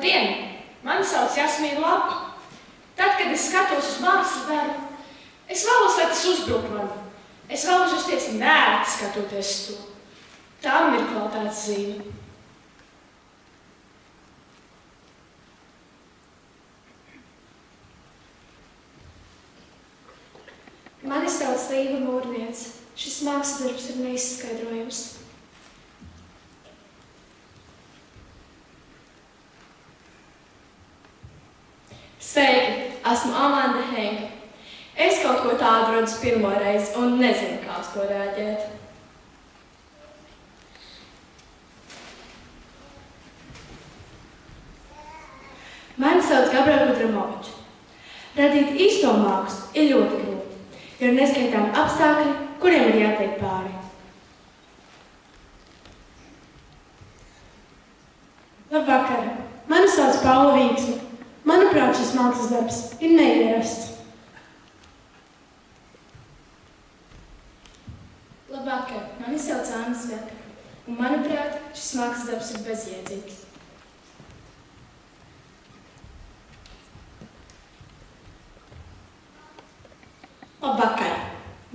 Labdien! Mani sauc Jasmīna Lapa. Tad, kad es skatos uz mākslas darbu, es vēlos, lai tas uzbruk man. Es vēlos justies nērti skatoties uz to. Tam ir kvalitātes zīme. Mani sauc Līva Mūrniece. Šis mākslas darbs ir neizskaidrojams. Sveiki, esmu Amanda Henke. Es kaut ko tādu redzu pirmo reizi un nezinu, kā uz to reaģēt. Mani sauc Gabriela Kudramoviča. Radīt īsto mākslu ir ļoti grūti, jo ir neskaitām apstākļi, kuriem ir jātiek pāri. Labvakar! Mani sauc Paula Vīksne. Manuprāt, šis mākslas darbs ir neierasts. Labvakar, mani sauc Anna Sveta, un manuprāt, šis mākslas darbs ir bezjēdzīgs. Labvakar!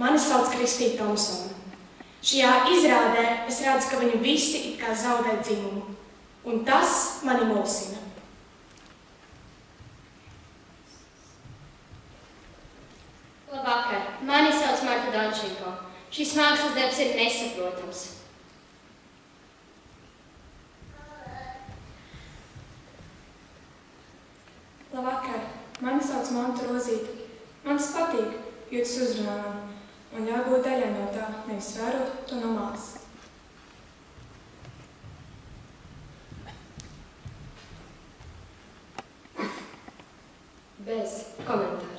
Mani sauc Kristīna Tomsona. Šajā izrādē es redzu, ka viņi visi it kā zaudē dzimumu, un tas mani mulsina. Labvakar, mani sauc Marta Dančenko. Šis mākslas darbs ir nesaprotams. Labvakar, mani sauc Manta Rozīte. Man tas patīk, jo tas uzrunā mani, un jābūt daļai no tā, nevis vērot to no mākslas. Bez komentāriem.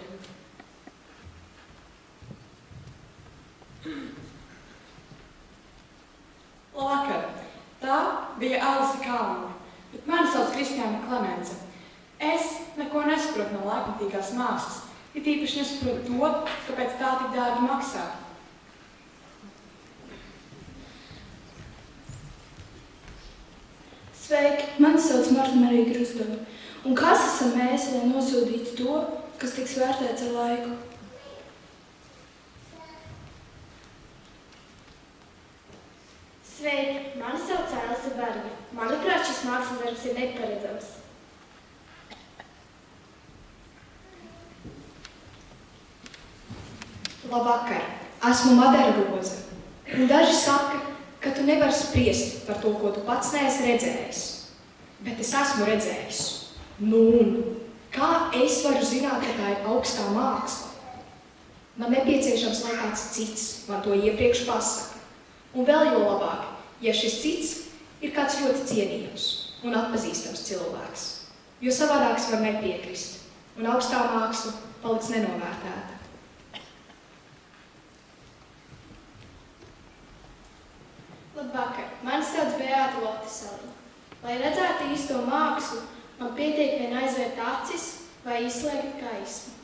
Labvakar! Tā bija Alise Kalniņa, bet mani sauc Kristiāna Klemence. Es neko nesaprotu no laikmatīgās mākslas, it īpaši nesaprotu to, kāpēc tā tik dārgi maksā. Sveiki! Mani sauc Marta Marija Grusdova. Un kas esam mēs, lai nosodītu to, kas tiks vērtēts ar laiku? Sveiki, mani sauc Elsa Berga. Manuprāt, šis mākslas darbs ir neparedzams. Labvakar! Esmu Madara Roze. Un daži saka, ka tu nevari spriest par to, ko tu pats neesi redzējis. Bet es esmu redzējis. Nu, kā es varu zināt, ka tā ir augstā māksla? Man nepieciešams, lai kāds cits man to iepriekš pasaka. Un vēl jo labāk, ja šis cits ir kāds ļoti cienījams un atpazīstams cilvēks. Jo savādāks var nepiekrist, un augstā māksla paliks nenovērtēta. Labvakar, mani sauc Beāta Lotisaliņa. Lai redzētu īsto mākslu, man pietiek vien aizvērt acis vai izslēgt gaismu.